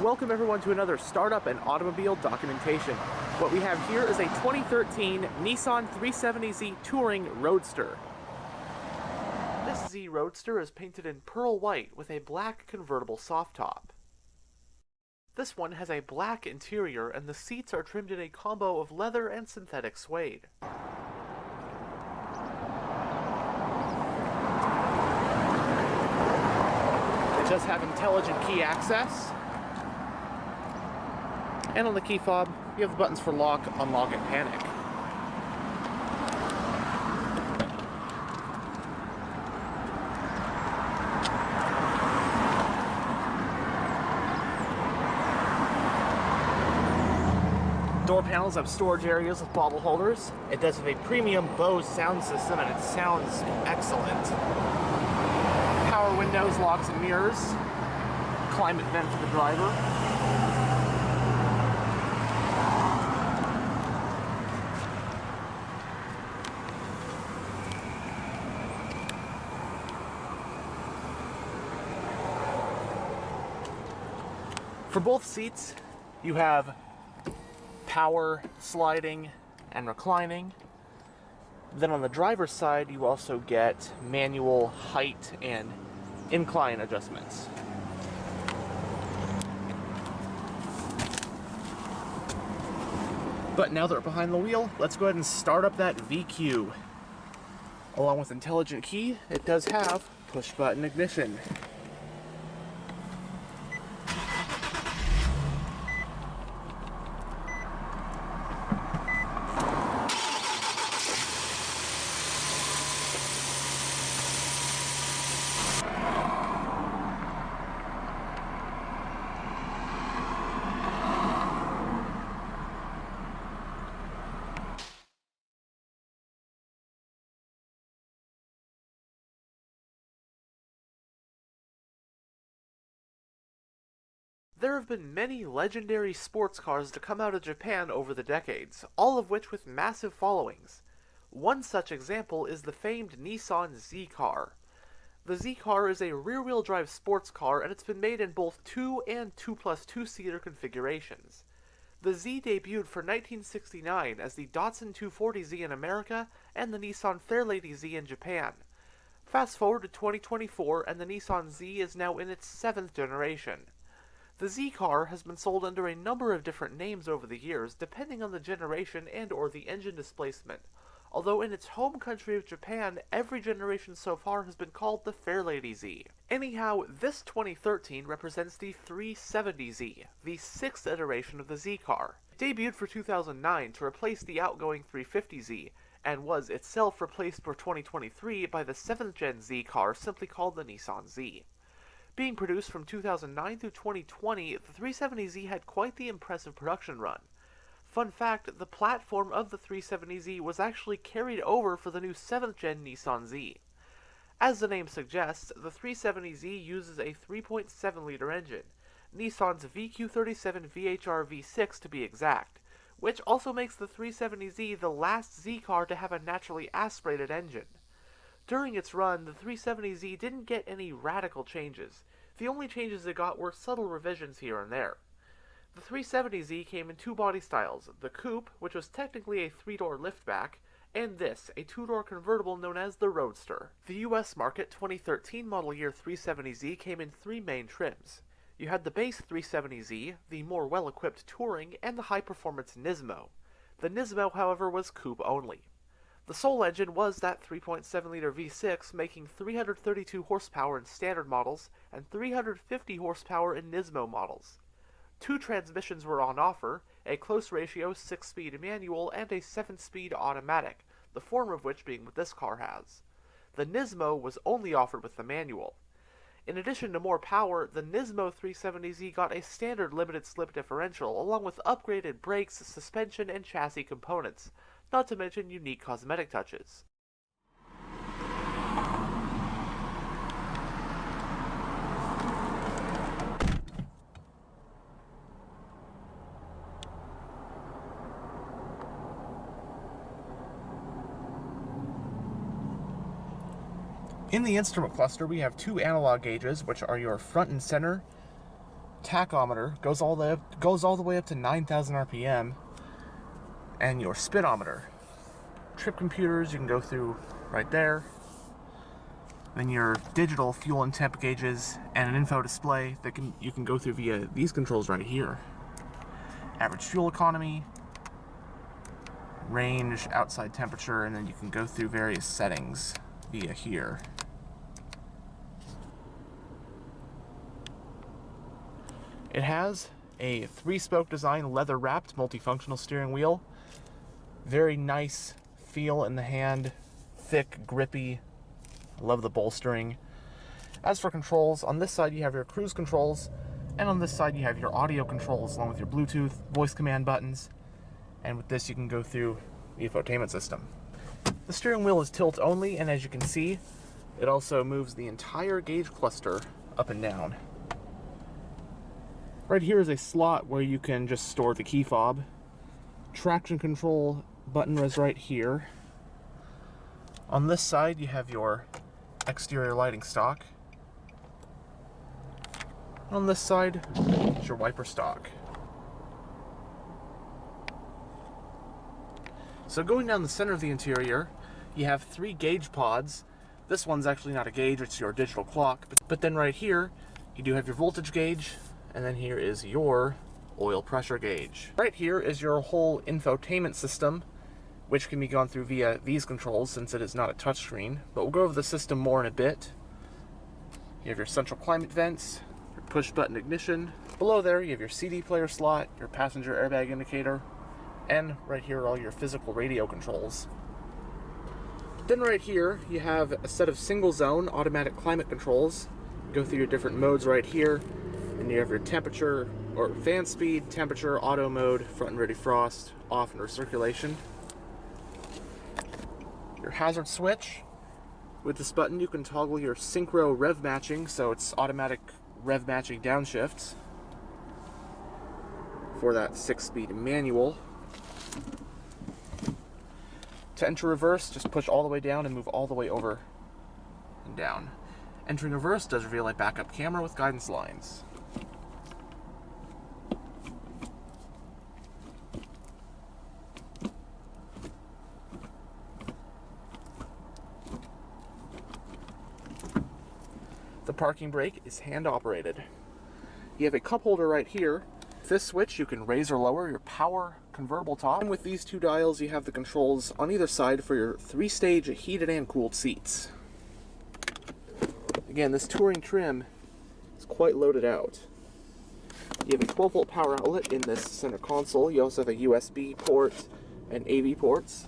Welcome everyone to another startup and automobile documentation. What we have here is a 2013 Nissan 370Z Touring Roadster. This Z Roadster is painted in pearl white with a black convertible soft top. This one has a black interior and the seats are trimmed in a combo of leather and synthetic suede. It does have intelligent key access. And on the key fob, you have the buttons for lock, unlock, and panic. Door panels have storage areas with bottle holders. It does have a premium Bose sound system and it sounds excellent. Power windows, locks, and mirrors. Climate vent for the driver. For both seats, you have power sliding and reclining. Then on the driver's side, you also get manual height and incline adjustments. But now that we're behind the wheel, let's go ahead and start up that VQ. Along with intelligent key, it does have push-button ignition. There have been many legendary sports cars to come out of Japan over the decades, all of which with massive followings. One such example is the famed Nissan Z-Car. The Z-Car is a rear-wheel drive sports car and it's been made in both 2 and 2+2-seater configurations. The Z debuted for 1969 as the Datsun 240Z in America and the Nissan Fairlady Z in Japan. Fast forward to 2024 and the Nissan Z is now in its 7th generation. The Z-Car has been sold under a number of different names over the years, depending on the generation and or the engine displacement, although in its home country of Japan, every generation so far has been called the Fairlady Z. Anyhow, this 2013 represents the 370Z, the 6th iteration of the Z-Car. It debuted for 2009 to replace the outgoing 350Z, and was itself replaced for 2023 by the 7th Gen Z-Car simply called the Nissan Z. Being produced from 2009 through 2020, the 370Z had quite the impressive production run. Fun fact, the platform of the 370Z was actually carried over for the new 7th Gen Nissan Z. As the name suggests, the 370Z uses a 3.7-liter engine, Nissan's VQ37 VHR V6 to be exact, which also makes the 370Z the last Z-Car to have a naturally aspirated engine. During its run, the 370Z didn't get any radical changes. The only changes it got were subtle revisions here and there. The 370Z came in 2 body styles, the Coupe, which was technically a 3-door liftback, and this, a 2-door convertible known as the Roadster. The US market 2013 model year 370Z came in 3 main trims. You had the base 370Z, the more well-equipped Touring, and the high-performance Nismo. The Nismo, however, was coupe only. The sole engine was that 3.7-liter V6, making 332 horsepower in standard models and 350 horsepower in Nismo models. 2 transmissions were on offer, a close-ratio 6-speed manual and a 7-speed automatic, the former of which being what this car has. The Nismo was only offered with the manual. In addition to more power, the Nismo 370Z got a standard limited-slip differential along with upgraded brakes, suspension, and chassis components, not to mention unique cosmetic touches. In the instrument cluster, we have 2 analog gauges, which are your front and center tachometer goes all the way up to 9,000 RPM, and your speedometer. Trip computers you can go through right there. Then your digital fuel and temp gauges and an info display that you can go through via these controls right here. Average fuel economy, range, outside temperature, and then you can go through various settings via here. It has a 3-spoke design, leather-wrapped, multifunctional steering wheel. Very nice feel in the hand, thick, grippy. I love the bolstering. As for controls, on this side you have your cruise controls, and on this side you have your audio controls along with your Bluetooth, voice command buttons, and with this you can go through the infotainment system. The steering wheel is tilt only, and as you can see, it also moves the entire gauge cluster up and down. Right here is a slot where you can just store the key fob. Traction control button is right here. On this side you have your exterior lighting stock. On this side is your wiper stock. So going down the center of the interior, you have 3 gauge pods. This one's actually not a gauge, it's your digital clock. But then right here, you do have your voltage gauge, and then here is your oil pressure gauge. Right here is your whole infotainment system, which can be gone through via these controls since it is not a touchscreen. But we'll go over the system more in a bit. You have your central climate vents, your push button ignition. Below there you have your CD player slot, your passenger airbag indicator, and right here are all your physical radio controls. Then right here you have a set of single zone automatic climate controls. You go through your different modes right here, and you have your temperature or fan speed, temperature, auto mode, front and ready frost, off and recirculation. Your hazard switch. With this button you can toggle your synchro rev matching, so it's automatic rev matching downshifts for that 6-speed manual. To enter reverse, just push all the way down and move all the way over and down. Entering reverse does reveal a backup camera with guidance lines. The parking brake is hand operated. You have a cup holder right here. With this switch you can raise or lower your power convertible top. And with these 2 dials you have the controls on either side for your 3-stage heated and cooled seats. Again, this touring trim is quite loaded out. You have a 12-volt power outlet in this center console. You also have a USB port and AV ports.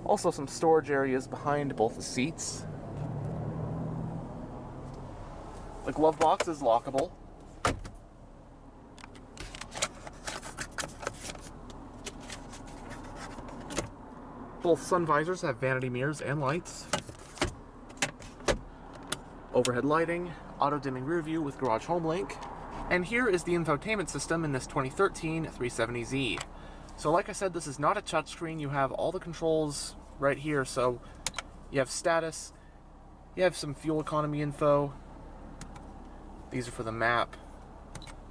Also some storage areas behind both the seats. The glove box is lockable. Both sun visors have vanity mirrors and lights. Overhead lighting, auto-dimming rear view with garage home link. And here is the infotainment system in this 2013 370Z. So like I said, this is not a touchscreen. You have all the controls right here. So you have status, you have some fuel economy info. These are for the map.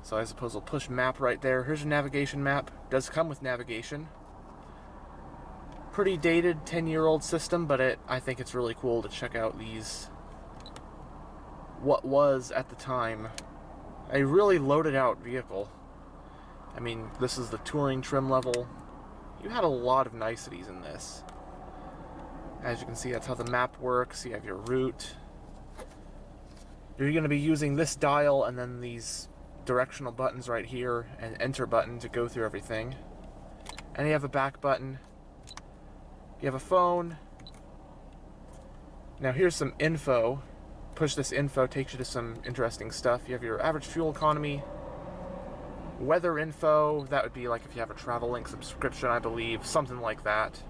So I suppose we'll push map right there. Here's your navigation map. It does come with navigation. Pretty dated, 10-year-old system, but I think it's really cool to check out these, what was at the time a really loaded out vehicle. I mean, this is the touring trim level. You had a lot of niceties in this. As you can see, that's how the map works. You have your route. You're going to be using this dial and then these directional buttons right here and enter button to go through everything. And you have a back button. You have a phone. Now here's some info. Push this info, takes you to some interesting stuff. You have your average fuel economy, weather info. That would be like if you have a Travel-Link subscription, I believe, something like that.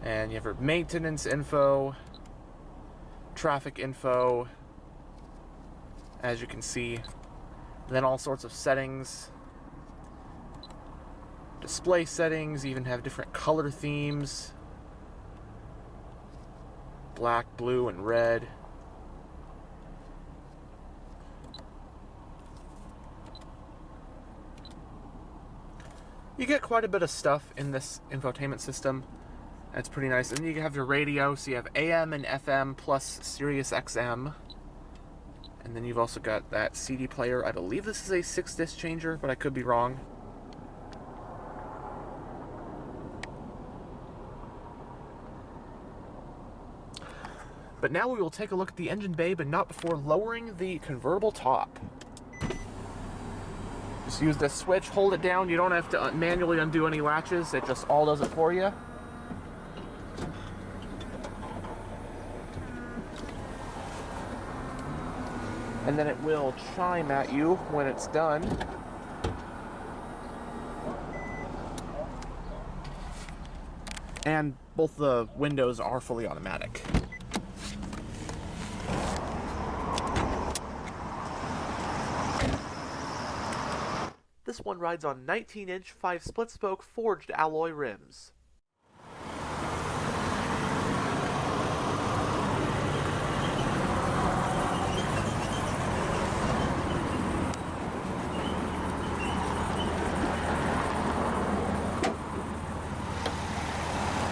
And you have your maintenance info, traffic info, as you can see. And then all sorts of settings. Display settings, even have different color themes. Black, blue, and red. You get quite a bit of stuff in this infotainment system. That's pretty nice. And you have your radio, so you have AM and FM plus Sirius XM. And then you've also got that CD player. I believe this is a 6-disc changer, but I could be wrong. But now we will take a look at the engine bay, but not before lowering the convertible top. Just use this switch, hold it down. You don't have to manually undo any latches. It just all does it for you. And then it will chime at you when it's done. And both the windows are fully automatic. This one rides on 19-inch 5-split-spoke forged alloy rims.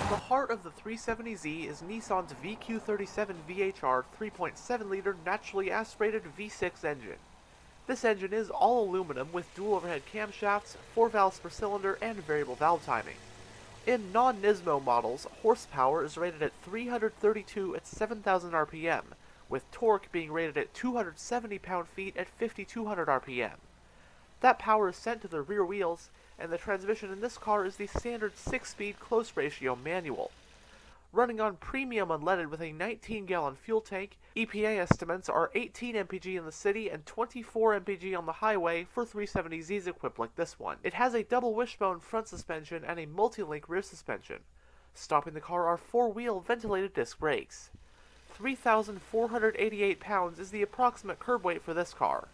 The heart of the 370Z is Nissan's VQ37 VHR 3.7-liter naturally aspirated V6 engine. This engine is all aluminum with dual overhead camshafts, 4 valves per cylinder, and variable valve timing. In non-Nismo models, horsepower is rated at 332 at 7,000 RPM, with torque being rated at 270 pound-feet at 5,200 RPM. That power is sent to the rear wheels, and the transmission in this car is the standard 6-speed close ratio manual. Running on premium unleaded with a 19-gallon fuel tank, EPA estimates are 18 mpg in the city and 24 mpg on the highway for 370Zs equipped like this one. It has a double wishbone front suspension and a multi-link rear suspension. Stopping the car are 4-wheel ventilated disc brakes. 3,488 pounds is the approximate curb weight for this car.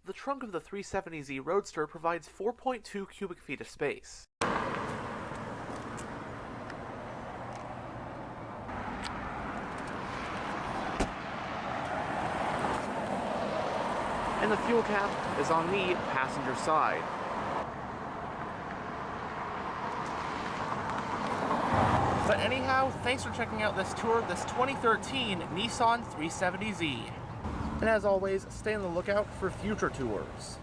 The trunk of the 370Z Roadster provides 4.2 cubic feet of space. And the fuel cap is on the passenger side. But anyhow, thanks for checking out this tour of this 2013 Nissan 370Z. And as always, stay on the lookout for future tours.